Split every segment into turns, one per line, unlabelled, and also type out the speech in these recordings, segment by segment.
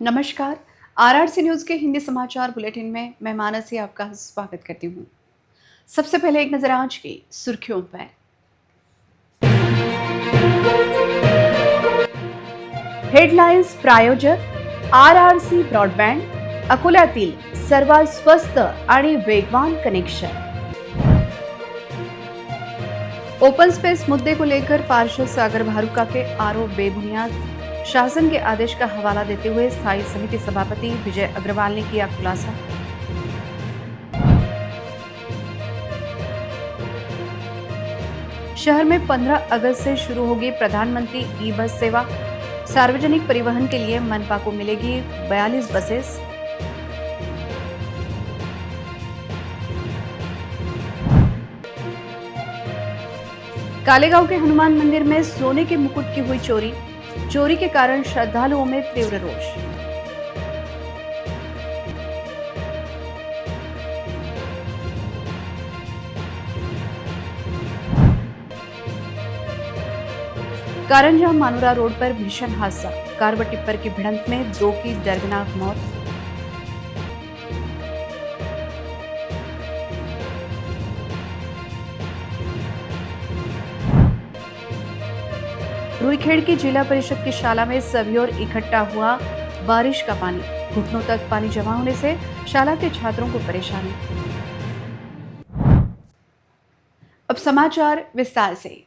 नमस्कार। RRC news के हिंदी समाचार बुलेटिन में मैं मानसी आपका स्वागत करती हूँ। सबसे पहले एक नजर आज की सुर्खियों पर। हेडलाइन्स प्रायोजक आरआरसी ब्रॉडबँड, अकोल्यातील सर्वात स्वस्त आणि वेगवान कनेक्शन। ओपन स्पेस मुद्दे को लेकर पार्षद सागर भारुका के आरोप बेबुनियाद, शासन के आदेश का हवाला देते हुए स्थायी समिति सभापति विजय अग्रवाल ने किया खुलासा। शहर में 15 अगस्त से शुरू होगी प्रधानमंत्री ई बस सेवा। सार्वजनिक परिवहन के लिए मनपा को मिलेगी 42 बसेस। कालेगांव के हनुमान मंदिर में सोने के मुकुट की हुई चोरी। चोरी के कारण श्रद्धालुओं में तीव्र रोष। कारंजा मानुरा रोड पर भीषण हादसा, कार व टिप्पर की भिड़ंत में 2 की दर्दनाक मौत। रुईखेड़ की जिला परिषद की शाला में सभी ओर इकट्ठा हुआ बारिश का पानी। घुटनों तक पानी जमा होने से शाला के छात्रों को परेशानी। अब समाचार विस्तार से।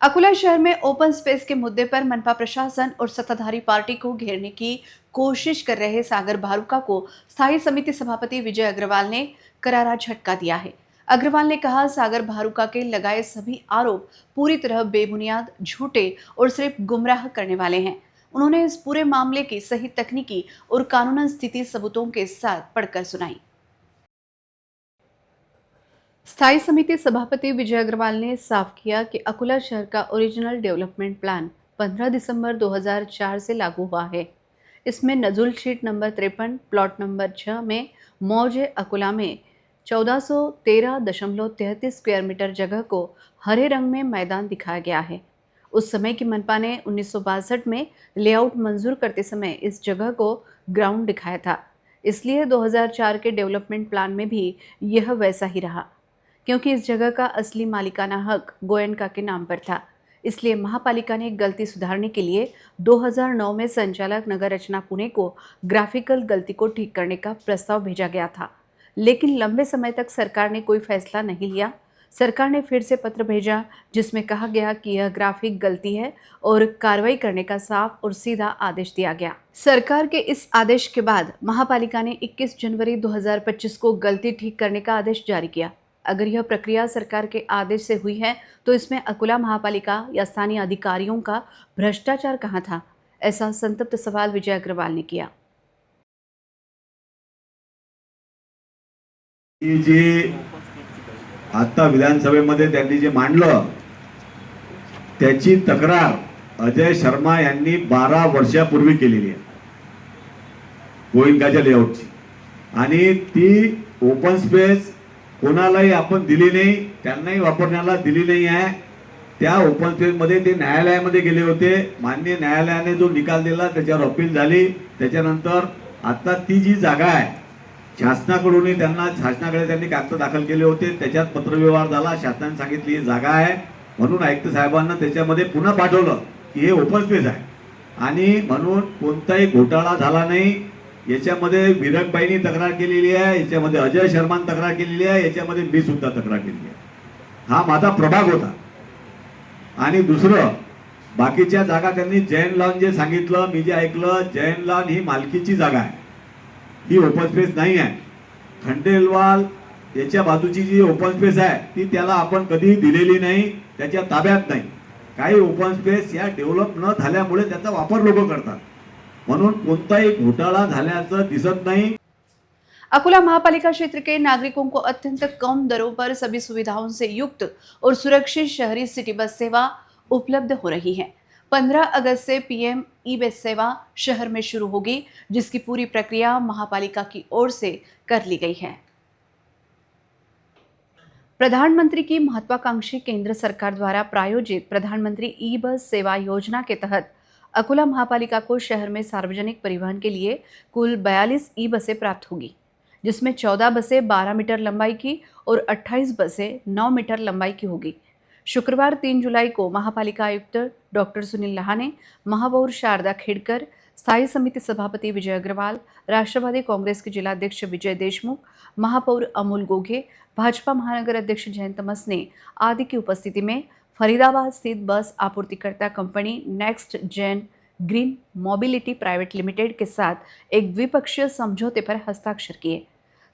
अकोला शहर में ओपन स्पेस के मुद्दे पर मनपा प्रशासन और सत्ताधारी पार्टी को घेरने की कोशिश कर रहे सागर भारुका को स्थायी समिति सभापति विजय अग्रवाल ने करारा झटका दिया है। अग्रवाल ने कहा, सागर भारुका के लगाए सभी आरोप पूरी तरह बेबुनियाद, झूठे और सिर्फ गुमराह करने वाले हैं। उन्होंने इस पूरे मामले की सही तकनीकी और कानूनन स्थिति सबूतों के साथ पढ़कर सुनाई। स्थायी समिति सभापति विजय अग्रवाल ने साफ किया कि अकोला शहर का ओरिजिनल डेवलपमेंट प्लान 15 दिसंबर 2004 से लागू हुआ है। इसमें नजुल शीट नंबर 53 प्लॉट नंबर 6 में मौजे अकोला में 1413.33 स्क्वायर मीटर जगह को हरे रंग में मैदान दिखाया गया है। उस समय की मनपा ने 1962 में लेआउट मंजूर करते समय इस जगह को ग्राउंड दिखाया था। इसलिए 2004 के डेवलपमेंट प्लान में भी यह वैसा ही रहा, क्योंकि इस जगह का असली मालिकाना हक गोयनका के नाम पर था। इसलिए महापालिका ने गलती सुधारने के लिए 2009 में संचालक नगर रचना पुणे को ग्राफिकल गलती को ठीक करने का प्रस्ताव भेजा गया था, लेकिन लंबे समय तक सरकार ने कोई फैसला नहीं लिया। सरकार ने फिर से पत्र भेजा जिसमें कहा गया कि यह ग्राफिक गलती है और कार्रवाई करने का साफ और सीधा आदेश दिया गया। सरकार के इस आदेश के बाद महापालिका ने 21 जनवरी 2025 को गलती ठीक करने का आदेश जारी किया। अगर यह प्रक्रिया सरकार के आदेश से हुई है तो इसमें अकोला महापालिका या स्थानीय अधिकारियों का भ्रष्टाचार कहाँ था? ऐसा संतप्त सवाल विजय अग्रवाल ने किया।
जे आता विधानसभेमध्ये त्यांनी जे मांडलं त्याची तक्रार अजय शर्मा यांनी 12 वर्षापूर्वी केलेली आहे गोविंदकाच्या लेआउटची, आणि ती ओपन स्पेस कोणालाही आपण दिली नाही, त्यांनाही वापरण्याला दिली नाही आहे। त्या ओपन स्पेस मध्ये ते न्यायालयामध्ये गेले होते। माननीय न्यायालयाने जो निकाल दिला त्याच्यावर अपील झाली। त्याच्यानंतर आता ती जी जागा आहे शासनाकडून शासनाकडे त्यांनी कागद दाखल केले होते, त्याच्यात पत्रव्यवहार झाला। शासनाने सांगितली ही जागा आहे म्हणून आयुक्त साहेबांना त्याच्यामध्ये पुन्हा पाठवलं की हे ओपन स्पेस आहे, आणि म्हणून कोणताही घोटाळा झाला नाही। याच्यामध्ये विरकबाईंनी तक्रार केलेली आहे, याच्यामध्ये अजय शर्माने तक्रार केलेली आहे, याच्यामध्ये मी सुद्धा तक्रार केलेली आहे। हा माझा प्रभाग होता। आणि दुसरं बाकीच्या जागा त्यांनी जैन लॉन जे सांगितलं, मी जे ऐकलं, जैन लॉन ही मालकीची जागा आहे, ही ओपन स्पेस नाही आहे। खंडेलवाल याच्या बाजूची जी ओपन स्पेस आहे ती त्याला आपण कधी दिलेली नाही, त्याच्या ताब्यात नाही। काही ओपन स्पेस या डेव्हलप न झाल्यामुळे त्याचा वापर लोक करतात, म्हणून कोणताही घोटाळा झाल्याचं दिसत नहीं।
अकोला महापालिका क्षेत्र के नागरिकों को अत्यंत कम दरों पर सभी सुविधाओं से युक्त और सुरक्षित शहरी सिटी बस सेवा उपलब्ध हो रही है। 15 अगस्त से पीएम ई बस सेवा शहर में शुरू होगी, जिसकी पूरी प्रक्रिया महापालिका की ओर से कर ली गई है। प्रधानमंत्री की महत्वाकांक्षी केंद्र सरकार द्वारा प्रायोजित प्रधानमंत्री ई बस सेवा योजना के तहत अकोला महापालिका को शहर में सार्वजनिक परिवहन के लिए कुल 42 ई बसें प्राप्त होगी, जिसमें 14 बसें 12 मीटर लंबाई की और 28 बसें 9 मीटर लंबाई की होगी। शुक्रवार 3 जुलाई को महापालिका आयुक्त डॉक्टर सुनील लहाने, महापौर शारदा खेड़कर, स्थायी समिति सभापति विजय अग्रवाल, राष्ट्रवादी कांग्रेस के जिलाध्यक्ष विजय देशमुख, महापौर अमोल गोघे, भाजपा महानगर अध्यक्ष जयंत मसने आदि की उपस्थिति में फरीदाबाद स्थित बस आपूर्तिकर्ता company next gen green mobility private limited के साथ एक द्विपक्षीय समझौते पर हस्ताक्षर किए।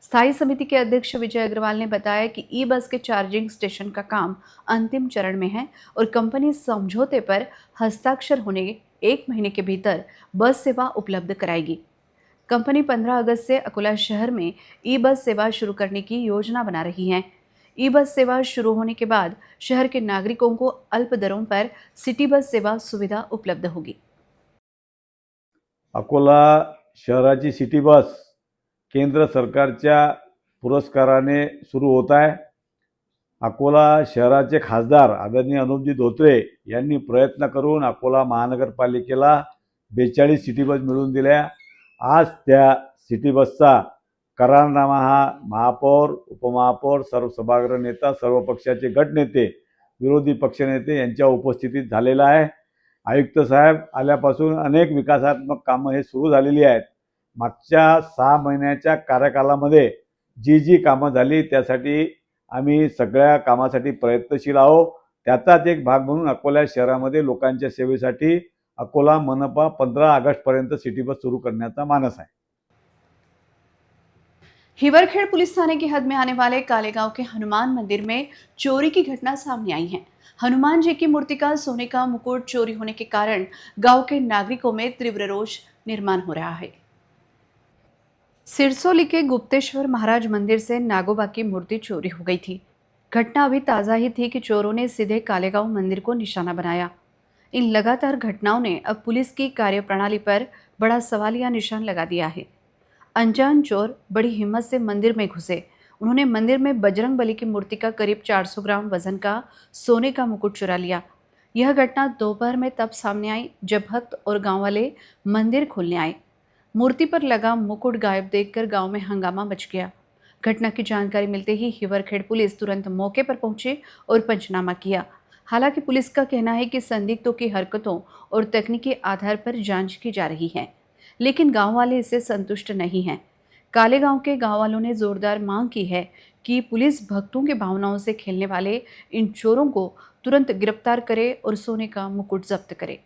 स्थायी समिति के अध्यक्ष विजय अग्रवाल ने बताया कि ई बस के चार्जिंग स्टेशन का काम अंतिम चरण में है और कंपनी समझौते पर हस्ताक्षर होने 1 महीने के भीतर बस सेवा उपलब्ध कराएगी। कंपनी 15 अगस्त से अकोला शहर में ई बस सेवा शुरू करने की योजना बना रही है। ई बस सेवा शुरू होने के बाद शहर के नागरिकों को अल्प दरों पर सिटी बस सेवा सुविधा उपलब्ध होगी।
अकोला शहराची सिटी बस केंद्र सरकारच्या पुरस्काराने सुरू होत आहे। अकोला शहराचे खासदार आदरणीय अनुपजी धोत्रे यांनी प्रयत्न करून अकोला महानगरपालिकेला 42 सिटी बस मिळवून दिल्या। आज त्या सिटी बसचा करारनामा हा महापौर, उपमहापौर, सर्व सभागृह नेता, सर्व पक्षाचे गटनेते, विरोधी पक्षनेते यांच्या उपस्थितीत झालेला आहे। आयुक्त साहेब आल्यापासून अनेक विकासात्मक कामं हे सुरू झालेली आहेत। मागच्या 6 महिन्याच्या कार्यकालामध्ये जी कामं झाली त्यासाठी आम्ही सगळ्या कामासाठी प्रयत्नशील आहोत। त्याचाच एक भाग म्हणून अकोला शहरामध्ये लोकांच्या सेवेसाठी अकोला मनपा 15 अगस्त पर्यंत सिटी बस सुरू करण्याचा मानस आहे।
हिवरखेड़ पुलिस थाने की हद में आने वाले कालेगांव के हनुमान मंदिर में चोरी की घटना सामने आई है। हनुमान जी की मूर्ति का सोने का मुकुट चोरी होने के कारण गांव के नागरिकों में तीव्र रोष निर्माण हो रहा है। सिरसोली के गुप्तेश्वर महाराज मंदिर से नागोबा की मूर्ति चोरी हो गई थी। घटना अभी ताज़ा ही थी कि चोरों ने सीधे कालेगांव मंदिर को निशाना बनाया। इन लगातार घटनाओं ने अब पुलिस की कार्यप्रणाली पर बड़ा सवालिया निशान लगा दिया है। अनजान चोर बड़ी हिम्मत से मंदिर में घुसे। उन्होंने मंदिर में बजरंग बली की मूर्ति का करीब 400 ग्राम वजन का सोने का मुकुट चुरा लिया। यह घटना दोपहर में तब सामने आई जब भक्त और गांव वाले मंदिर खोलने आए। मूर्ति पर लगा मुकुट गायब देखकर गांव में हंगामा मच गया। घटना की जानकारी मिलते ही हिवरखेड़ पुलिस तुरंत मौके पर पहुंची और पंचनामा किया। हालांकि पुलिस का कहना है कि संदिग्धों की हरकतों और तकनीकी आधार पर जांच की जा रही है, लेकिन गांव वाले इससे संतुष्ट नहीं हैं। कालेगांव के गांव वालों ने जोरदार मांग की है कि पुलिस भक्तों की भावनाओं से खेलने वाले इन चोरों को तुरंत गिरफ्तार करे और सोने का मुकुट जब्त करे।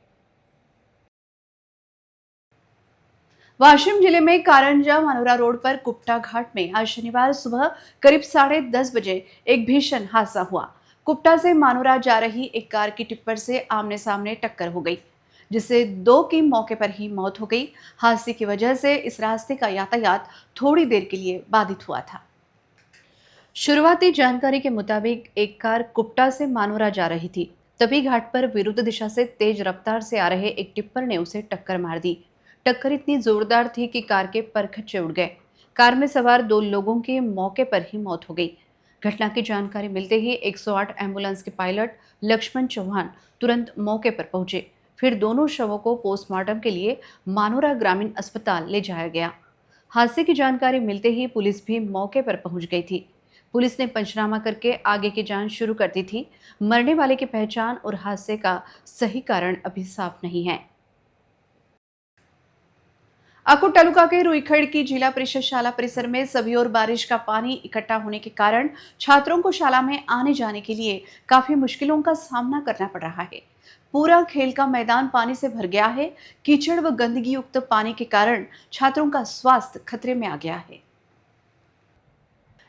वाशिम जिले में कारंजा मानोरा रोड पर कुप्टा घाट में आज शनिवार सुबह करीब 10:30 बजे एक भीषण हादसा हुआ। कुप्टा से मानोरा जा रही एक कार की टिप्पर से आमने सामने टक्कर हो गई, जिससे 2 की मौके पर ही मौत हो गई। हादसे की वजह से इस रास्ते का यातायात थोड़ी देर के लिए बाधित हुआ था। शुरुआती जानकारी के मुताबिक एक कार कुप्टा से मानोरा जा रही थी, तभी घाट पर विरुद्ध दिशा से तेज रफ्तार से आ रहे एक टिप्पर ने उसे टक्कर मार दी। टक्कर इतनी जोरदार थी कि कार के परखच्चे उड़ गए। कार में सवार 2 लोगों की मौके पर ही मौत हो गई। घटना की जानकारी मिलते ही 108 एम्बुलेंस के पायलट लक्ष्मण चौहान तुरंत मौके पर पहुंचे। फिर दोनों शवों को पोस्टमार्टम के लिए मानोरा ग्रामीण अस्पताल ले जाया गया। हादसे की जानकारी मिलते ही पुलिस भी मौके पर पहुंच गई थी। पुलिस ने पंचनामा करके आगे की जांच शुरू कर दी थी। मरने वाले की पहचान और हादसे का सही कारण अभी साफ नहीं है। आकुट तालुका के रुईखड़ की जिला परिषद शाला परिसर में सभी ओर बारिश का पानी इकट्ठा होने के कारण छात्रों को शाला में आने जाने के लिए काफी मुश्किलों का सामना करना पड़ रहा है। पूरा खेल का मैदान पानी से भर गया है। कीचड़ व गंदगी युक्त पानी के कारण छात्रों का स्वास्थ्य खतरे में आ गया है।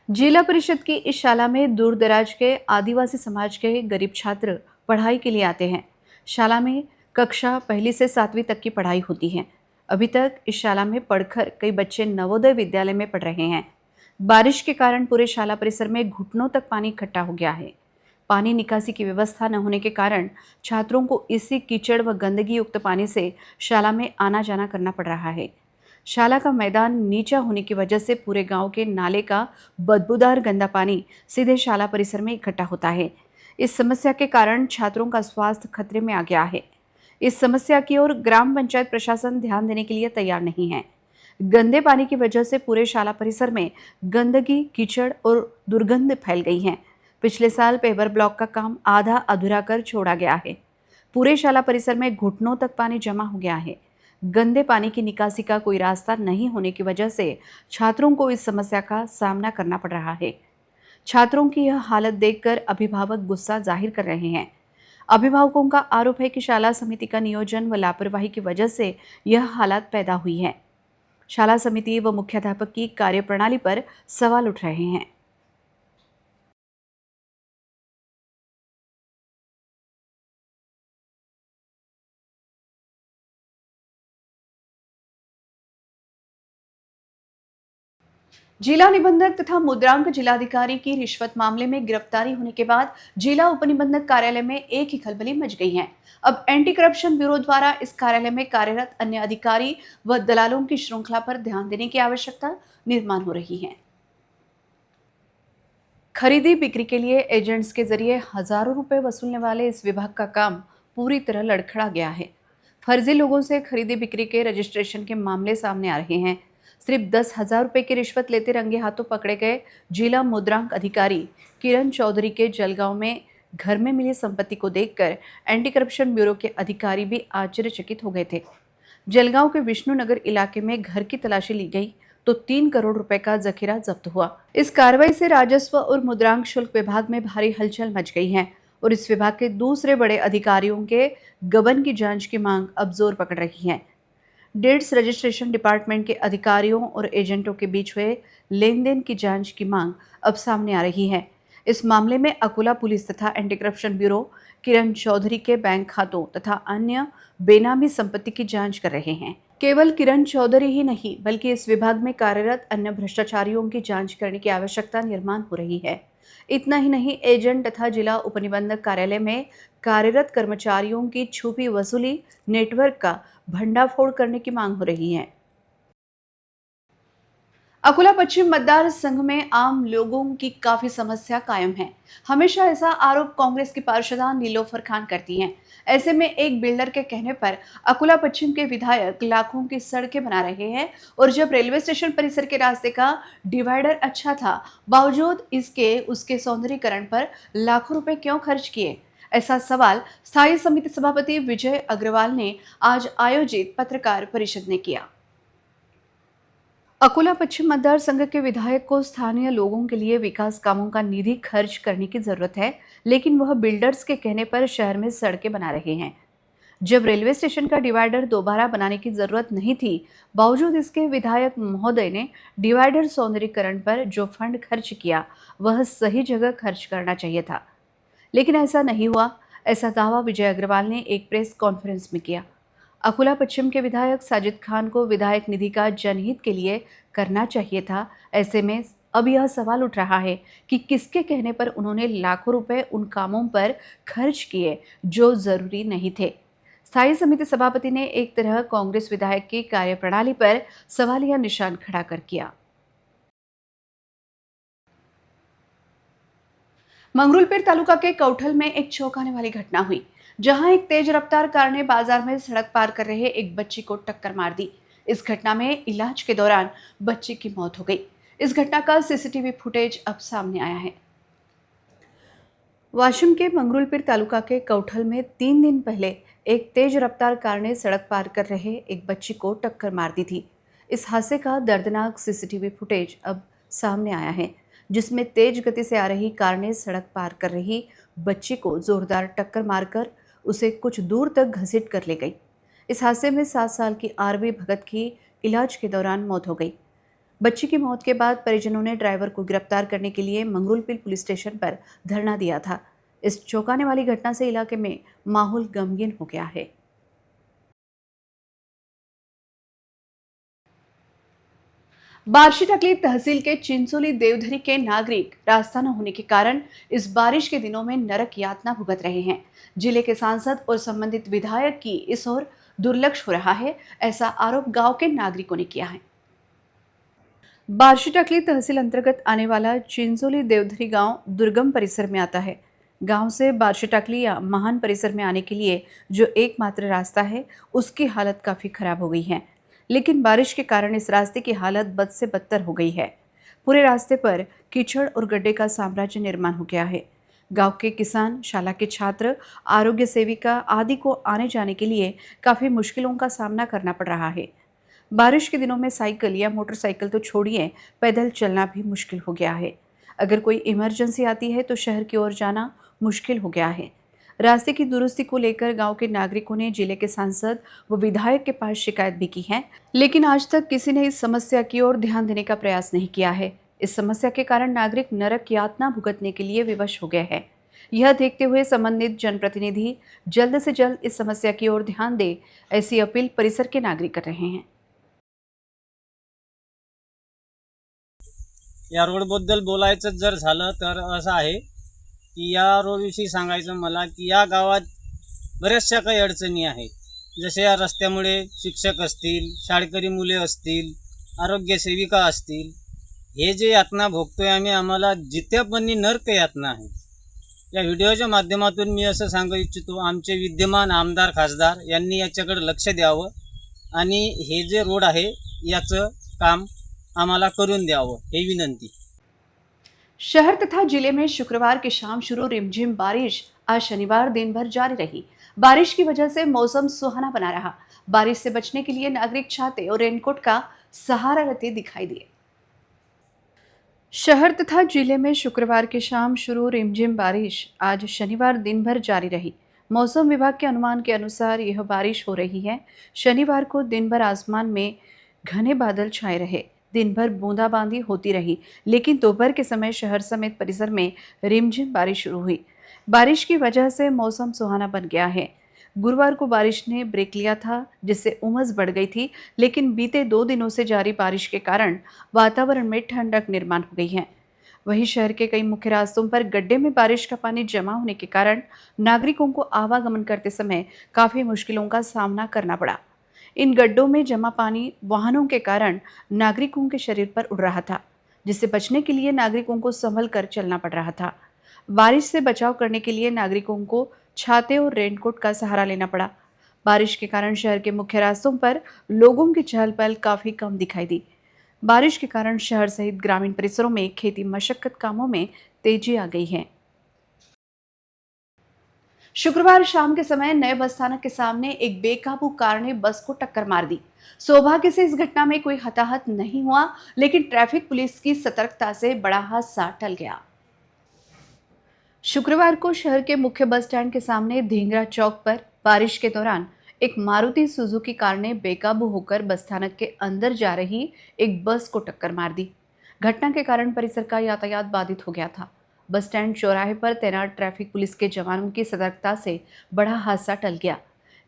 जिला परिषद की इस शाला में दूर दराज के आदिवासी समाज के गरीब छात्र पढ़ाई के लिए आते हैं। शाला में कक्षा 1 से 7वीं तक की पढ़ाई होती है। अभी तक इस शाला में पढ़कर कई बच्चे नवोदय विद्यालय में पढ़ रहे हैं। बारिश के कारण पूरे शाला परिसर में घुटनों तक पानी इकट्ठा हो गया है। पानी निकासी की व्यवस्था न होने के कारण छात्रों को इसी कीचड़ व गंदगी युक्त पानी से शाला में आना जाना करना पड़ रहा है। शाला का मैदान नीचा होने की वजह से पूरे गांव के नाले का बदबूदार गंदा पानी सीधे शाला परिसर में इकट्ठा होता है। इस समस्या के कारण छात्रों का स्वास्थ्य खतरे में आ गया है। इस समस्या की ओर ग्राम पंचायत प्रशासन ध्यान देने के लिए तैयार नहीं है। गंदे पानी की वजह से पूरे शाला परिसर में गंदगी, कीचड़ और दुर्गंध फैल गई है। पिछले साल पेवर ब्लॉक का काम आधा अधूरा कर छोड़ा गया है। पूरे शाला परिसर में घुटनों तक पानी जमा हो गया है। गंदे पानी की निकासी का कोई रास्ता नहीं होने की वजह से छात्रों को इस समस्या का सामना करना पड़ रहा है। छात्रों की यह हालत देखकर अभिभावक गुस्सा जाहिर कर रहे हैं। अभिभावकों का आरोप है कि शाला समिति का नियोजन व लापरवाही की वजह से यह हालत पैदा हुई है। शाला समिति व मुख्याध्यापक की कार्यप्रणाली पर सवाल उठ रहे हैं। जिला निबंधक तथा मुद्रांक जिलाधिकारी की रिश्वत मामले में गिरफ्तारी होने के बाद जिला उपनिबंधक कार्यालय में एक ही खलबली मच गई है। अब एंटी करप्शन ब्यूरो द्वारा इस कार्यालय में कार्यरत अन्य अधिकारी व दलालों की श्रृंखला पर ध्यान देने की आवश्यकता निर्माण हो रही है। खरीदी बिक्री के लिए एजेंट्स के जरिए हजारों रुपए वसूलने वाले इस विभाग का काम पूरी तरह लड़खड़ा गया है। फर्जी लोगों से खरीदी बिक्री के रजिस्ट्रेशन के मामले सामने आ रहे हैं। सिर्फ 10,000 रुपए की रिश्वत लेते रंगे हाथों पकड़े गए जिला मुद्रांक अधिकारी किरण चौधरी के जलगांव में घर में मिली संपत्ति को देखकर एंटी करप्शन ब्यूरो के अधिकारी भी आश्चर्यचकित हो गए थे। जलगांव के विष्णुनगर इलाके में घर की तलाशी ली गई तो 3 करोड़ रुपए का जखीरा जब्त हुआ। इस कार्रवाई से राजस्व और मुद्रांक शुल्क विभाग में भारी हलचल मच गई है और इस विभाग के दूसरे बड़े अधिकारियों के गबन की जांच की मांग अब जोर पकड़ रही है। डेट्स रजिस्ट्रेशन डिपार्टमेंट के अधिकारियों और एजेंटों के बीच हुए लेन देन की जांच की मांग अब सामने आ रही है। इस मामले में अकोला पुलिस तथा anti corruption bureau Kiran Chaudhary के बैंक खातों तथा अन्य बेनामी संपत्ति की जांच कर रहे हैं। केवल किरण चौधरी ही नहीं बल्कि इस विभाग में कार्यरत अन्य भ्रष्टाचारियों की जांच करने की आवश्यकता निर्माण हो रही है। इतना ही नहीं, एजेंट तथा जिला उपनिबंधक कार्यालय में कार्यरत कर्मचारियों की छुपी वसूली नेटवर्क का भंडाफोड़ करने की मांग हो रही है। अकोला पश्चिम मतदार संघ में आम लोगों की काफी समस्या कायम है। हमेशा ऐसा आरोप कांग्रेस की पार्षदा नीलोफर खान करती हैं। ऐसे में एक बिल्डर के कहने पर अकोला पश्चिम के विधायक लाखों की सड़कें बना रहे हैं और जब रेलवे स्टेशन परिसर के रास्ते का डिवाइडर अच्छा था, बावजूद इसके उसके सौंदर्यीकरण पर लाखों रुपए क्यों खर्च किए? ऐसा सवाल स्थायी समिति सभापति विजय अग्रवाल ने आज आयोजित पत्रकार परिषद में किया। अकोला पश्चिम मतदार संघ के विधायक को स्थानीय लोगों के लिए विकास कामों का निधि खर्च करने की जरूरत है, लेकिन वह बिल्डर्स के कहने पर शहर में सड़कें बना रहे हैं। जब रेलवे स्टेशन का डिवाइडर दोबारा बनाने की जरूरत नहीं थी, बावजूद इसके विधायक महोदय ने डिवाइडर सौंदर्यीकरण पर जो फंड खर्च किया वह सही जगह खर्च करना चाहिए था, लेकिन ऐसा नहीं हुआ। ऐसा दावा विजय अग्रवाल ने एक प्रेस कॉन्फ्रेंस में किया। अकोला पश्चिम के विधायक साजिद खान को विधायक निधि का जनहित के लिए करना चाहिए था। ऐसे में अब यह सवाल उठ रहा है कि किसके कहने पर उन्होंने लाखों रुपए उन कामों पर खर्च किए जो जरूरी नहीं थे। स्थायी समिति सभापति ने एक तरह कांग्रेस विधायक की कार्यप्रणाली पर सवालिया निशान खड़ा कर किया। मंगरुलपीर तालुका के कौठल में एक चौंकाने वाली घटना हुई, जहां एक तेज रफ्तार कार ने बाजार में सड़क पार कर रहे एक बच्ची को टक्कर मार दी। इस घटना में इलाज के दौरान बच्ची की मौत हो गई। इस घटना का सीसीटीवी फुटेज अब सामने आया है। वाशिम के मंगरुलपीर तालुका के कौठल में 3 दिन पहले एक तेज रफ्तार कार ने सड़क पार कर रहे एक बच्ची को टक्कर मार दी थी। इस हादसे का दर्दनाक सीसीटीवी फुटेज अब सामने आया है, जिसमें तेज गति से आ रही कार ने सड़क पार कर रही बच्ची को जोरदार टक्कर मारकर उसे कुछ दूर तक घसीट कर ले गई। इस हादसे में 7 साल की आरवी भगत की इलाज के दौरान मौत हो गई। बच्ची की मौत के बाद परिजनों ने ड्राइवर को गिरफ्तार करने के लिए मंगरुलपीर पुलिस स्टेशन पर धरना दिया था। इस चौंकाने वाली घटना से इलाके में माहौल गमगीन हो गया है। बार्शी टकली तहसील के चिंचोली देवधरी के नागरिक रास्ता न होने के कारण इस बारिश के दिनों में नरक यातना भुगत रहे हैं। जिले के सांसद और संबंधित विधायक की इस ओर दुर्लक्ष्य हो रहा है, ऐसा आरोप गांव के नागरिकों ने किया है। बार्शी टकली तहसील अंतर्गत आने वाला चिंचोली देवधरी गांव दुर्गम परिसर में आता है। गांव से बारशेटाकली या महान परिसर में आने के लिए जो एकमात्र रास्ता है उसकी हालत काफ़ी खराब हो गई है। लेकिन बारिश के कारण इस रास्ते की हालत बद से बदतर हो गई है। पूरे रास्ते पर कीचड़ और गड्ढे का साम्राज्य निर्माण हो गया है। गांव के किसान, शाला के छात्र, आरोग्य सेविका आदि को आने जाने के लिए काफ़ी मुश्किलों का सामना करना पड़ रहा है। बारिश के दिनों में साइकिल या मोटरसाइकिल तो छोड़िए, पैदल चलना भी मुश्किल हो गया है। अगर कोई इमरजेंसी आती है तो शहर की ओर जाना मुश्किल हो गया है। रास्ते की दुरुस्ती को लेकर गांव के नागरिकों ने जिले के सांसद व विधायक के पास शिकायत भी की है, लेकिन आज तक किसी ने इस समस्या की ओर ध्यान देने का प्रयास नहीं किया है। इस समस्या के कारण नागरिक नरक यातना भुगतने के लिए विवश हो गए हैं। यह देखते हुए संबंधित जनप्रतिनिधि जल्द से जल्द इस समस्या की ओर ध्यान दे, ऐसी अपील परिसर के नागरिक कर रहे हैं।
या रोडबद्दल बोलायचं जर झालं तर असं आहे की या रोडविषयी सांगायचं मला की या गावात बऱ्याचशा काही अडचणी आहेत. जसे या रस्त्यामुळे शिक्षक असतील, शाळकरी मुले असतील, आरोग्य सेविका असतील, हे जे यातना भोगतोय आम्ही, आम्हाला जित्यापणी नरक यातना आहे. या व्हिडिओच्या माध्यमातून मी असं सांगू इच्छितो, आमचे विद्यमान आमदार खासदार यांनी याच्याकडे लक्ष द्यावं आणि हे जे रोड आहे याचं काम आम्हाला करून द्यावं, हे विनंती.
शहर तथा जिले में शुक्रवार की शाम शुरू रिमझिम बारिश आज शनिवार दिन भर जारी रही। बारिश की वजह से मौसम सुहाना बना रहा। बारिश से बचने के लिए नागरिक छाते और रेनकोट का सहारा लेते दिखाई दिए। शहर तथा जिले में शुक्रवार की शाम शुरू रिमझिम बारिश आज शनिवार दिन भर जारी रही। मौसम विभाग के अनुमान के अनुसार यह बारिश हो रही है। शनिवार को दिन भर आसमान में घने बादल छाए रहे। दिन भर बूंदाबांदी होती रही, लेकिन दोपहर के समय शहर समेत परिसर में रिमझिम बारिश शुरू हुई। बारिश की वजह से मौसम सुहाना बन गया है। गुरुवार को बारिश ने ब्रेक लिया था, जिससे उमस बढ़ गई थी, लेकिन बीते 2 दिनों से जारी बारिश के कारण वातावरण में ठंडक निर्माण हो गई है। वहीं शहर के कई मुख्य रास्तों पर गड्ढे में बारिश का पानी जमा होने के कारण नागरिकों को आवागमन करते समय काफ़ी मुश्किलों का सामना करना पड़ा। इन गड्ढों में जमा पानी वाहनों के कारण नागरिकों के शरीर पर उड़ रहा था, जिससे बचने के लिए नागरिकों को संभल कर चलना पड़ रहा था। बारिश से बचाव करने के लिए नागरिकों को छाते और रेनकोट का सहारा लेना पड़ा। बारिश के कारण शहर के मुख्य रास्तों पर लोगों की चहल पहल काफ़ी कम दिखाई दी। बारिश के कारण शहर सहित ग्रामीण परिसरों में खेती मशक्कत कामों में तेजी आ गई है। शुक्रवार शाम के समय नए बस स्थानक के सामने एक बेकाबू कार ने बस को टक्कर मार दी। सौभाग्य से इस घटना में कोई हताहत नहीं हुआ, लेकिन ट्रैफिक पुलिस की सतर्कता से बड़ा हादसा टल गया। शुक्रवार को शहर के मुख्य बस स्टैंड के सामने धिंगरा चौक पर बारिश के दौरान एक मारुति सुजुकी कार ने बेकाबू होकर बस स्थानक के अंदर जा रही एक बस को टक्कर मार दी। घटना के कारण परिसर का यातायात बाधित हो गया था। बस स्टैंड चौराहे पर तैनात ट्रैफिक पुलिस के जवानों की सतर्कता से बड़ा हादसा टल गया।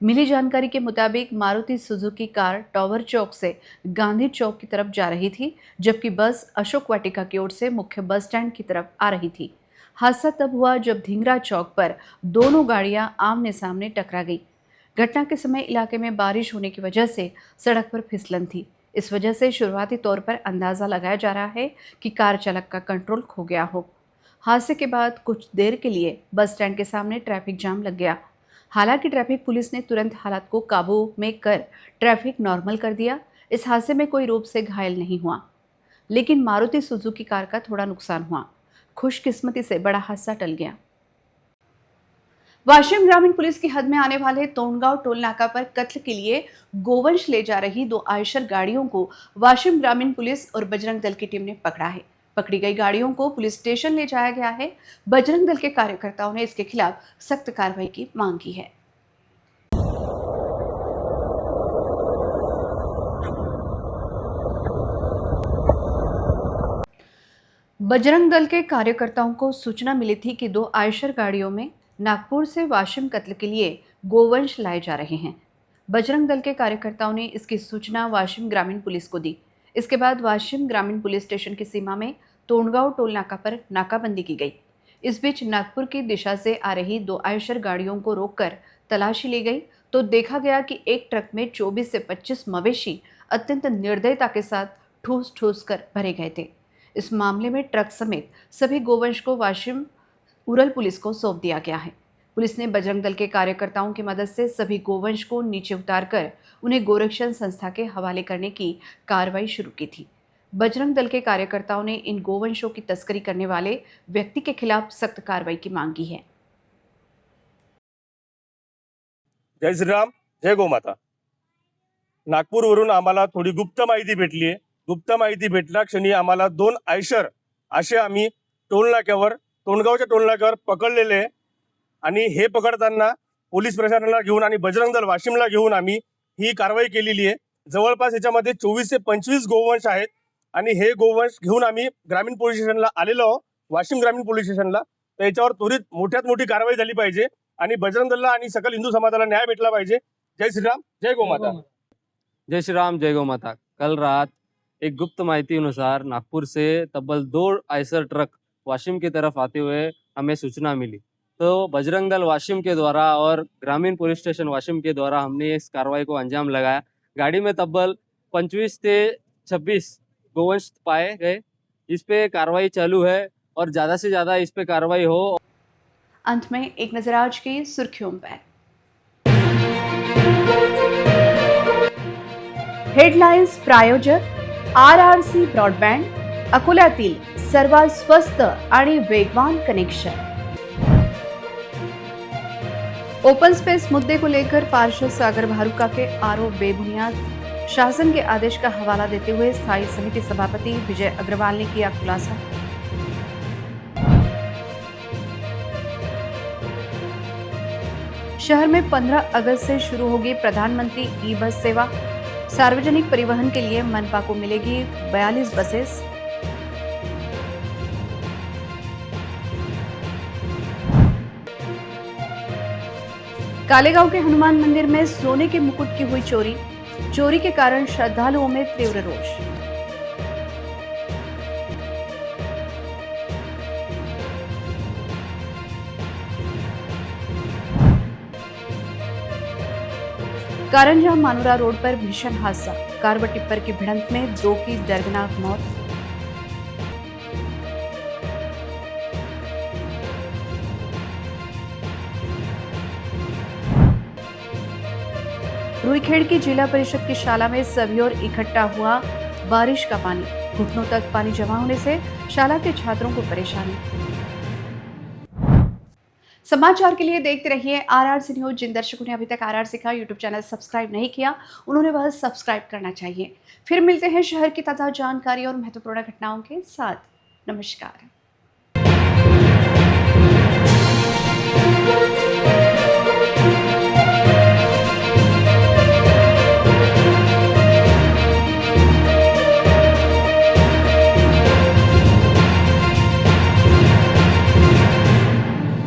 मिली जानकारी के मुताबिक मारुति सुजुकी कार टावर चौक से गांधी चौक की तरफ जा रही थी, जबकि बस अशोक वाटिका की ओर से मुख्य बस स्टैंड की तरफ आ रही थी। हादसा तब हुआ जब धिंगरा चौक पर दोनों गाड़ियां आमने सामने टकरा गई। घटना के समय इलाके में बारिश होने की वजह से सड़क पर फिसलन थी। इस वजह से शुरुआती तौर पर अंदाज़ा लगाया जा रहा है कि कार चालक का कंट्रोल खो गया हो। हादसे के बाद कुछ देर के लिए बस स्टैंड के सामने ट्रैफिक जाम लग गया। हालांकि ट्रैफिक पुलिस ने तुरंत हालात को काबू में कर ट्रैफिक नॉर्मल कर दिया। इस हादसे में कोई रूप से घायल नहीं हुआ, लेकिन मारुति सुजुकी कार का थोड़ा नुकसान हुआ। खुशकिस्मती से बड़ा हादसा टल गया। वाशिम ग्रामीण पुलिस की हद में आने वाले तोंडगांव टोल नाका पर कत्ल के लिए गोवंश ले जा रही 2 आयशर गाड़ियों को वाशिम ग्रामीण पुलिस और बजरंग दल की टीम ने पकड़ा है। पकड़ी गई गाड़ियों को पुलिस स्टेशन ले जाया गया है। बजरंग दल के कार्यकर्ताओं ने इसके खिलाफ सख्त कार्रवाई की मांग की है। बजरंग दल के कार्यकर्ताओं को सूचना मिली थी कि 2 आयशर गाड़ियों में नागपुर से वाशिम कत्ल के लिए गोवंश लाए जा रहे हैं। बजरंग दल के कार्यकर्ताओं ने इसकी सूचना वाशिम ग्रामीण पुलिस को दी। इसके बाद वाशिम ग्रामीण पुलिस स्टेशन की सीमा में तोंडगांव टोल नाका पर नाकाबंदी की गई। इस बीच नागपुर की दिशा से आ रही 2 आयशर गाड़ियों को रोककर तलाशी ली गई तो देखा गया कि एक ट्रक में 24 से 25 मवेशी अत्यंत निर्दयता के साथ ठूस ठूस कर भरे गए थे। इस मामले में ट्रक समेत सभी गोवंश को वाशिम उरल पुलिस को सौंप दिया गया है। पुलिस ने बजरंग दल के कार्यकर्ताओं की मदद से सभी गोवंश को नीचे उतारकर उन्हें गोरक्षण संस्था के हवाले करने की कार्रवाई शुरू की थी। बजरंग दल के कार्यकर्ताओं ने इन गोवंशों की तस्करी करने वाले व्यक्ति के खिलाफ सख्त कार्रवाई की मांग की है।
जय श्रीराम, जय गोमाता। नागपूरवरून आम्हाला थोडी गुप्त माहिती भेटली आहे। गुप्त माहिती भेटल्या क्षणी आम्हाला 2 आयशर असे आम्ही टोलनाक्यावर तोंडगावच्या टोलनाक्यावर पकडलेले आहे आणि हे पकडताना पोलीस प्रशासनाला घेऊन आणि बजरंग दल वाशिमला घेऊन आम्ही ही कारवाई केलेली आहे। जवळपास याच्यामध्ये 24 ते 25 गोवंश आहेत आणि हे गोवंश घेऊन आम्ही ग्रामीण पोलीस स्टेशनला आलेलो आहोत, वाशिम ग्रामीण पोलीस स्टेशनला। तर याच्यावर त्वरित मोठ्यात मोठी कारवाई झाली पाहिजे आणि बजरंग दलला आणि सकल हिंदू समाजाला न्याय भेटला पाहिजे। जय श्रीराम, जय गोमाता।
जय श्री राम, जय गौ माता। कल रात एक गुप्त माहिती अनुसार नागपुर से तब्बल 2 आयसर ट्रक वाशिम की तरफ आते हुए हमें सूचना मिली, तो बजरंग दल वाशिम के द्वारा और ग्रामीण पुलिस स्टेशन वाशिम के द्वारा हमने इस कार्रवाई को अंजाम लगाया। गाड़ी में तब्बल 25 से 26 गोवंश पाए गए। इस पे कार्रवाई चालू है और ज़्यादा से ज़्यादा इस पे कार्रवाई हो।
अंत में एक नजर आज की सुर्खियों पर। हेडलाईन्स प्रायोजक RRC ब्रॉडबँड, अकोल्यातील सर्वात स्वस्त आणि वेगवान कनेक्शन। ओपन स्पेस मुद्दे को लेकर पार्षद सागर भारुका के आरोप बेबुनियाद, शासन के आदेश का हवाला देते हुए स्थायी समिति सभापति विजय अग्रवाल ने किया खुलासा। शहर में 15 अगस्त से शुरू होगी प्रधानमंत्री ई बस सेवा। सार्वजनिक परिवहन के लिए मनपा को मिलेगी 42 बसेस। कालेगांव के हनुमान मंदिर में सोने के मुकुट की हुई चोरी। चोरी के कारण श्रद्धालुओं में तीव्र रोष। कारंजा मानुरा रोड पर भीषण हादसा, कार व टिप्पर की भिड़ंत में 2 की दर्दनाक मौत। रुईखेड़ की जिला परिषद की शाला में सभी ओर इकट्ठा हुआ बारिश का पानी। घुटनों तक पानी जमा होने से शाला के छात्रों को परेशानी। समाचार के लिए देखते रहिए RRC न्यूज। जिन दर्शकों ने अभी तक RRC का यूट्यूब चैनल सब्सक्राइब नहीं किया, उन्होंने वह सब्सक्राइब करना चाहिए। फिर मिलते हैं शहर की ताज़ा जानकारी और महत्वपूर्ण घटनाओं के साथ। नमस्कार।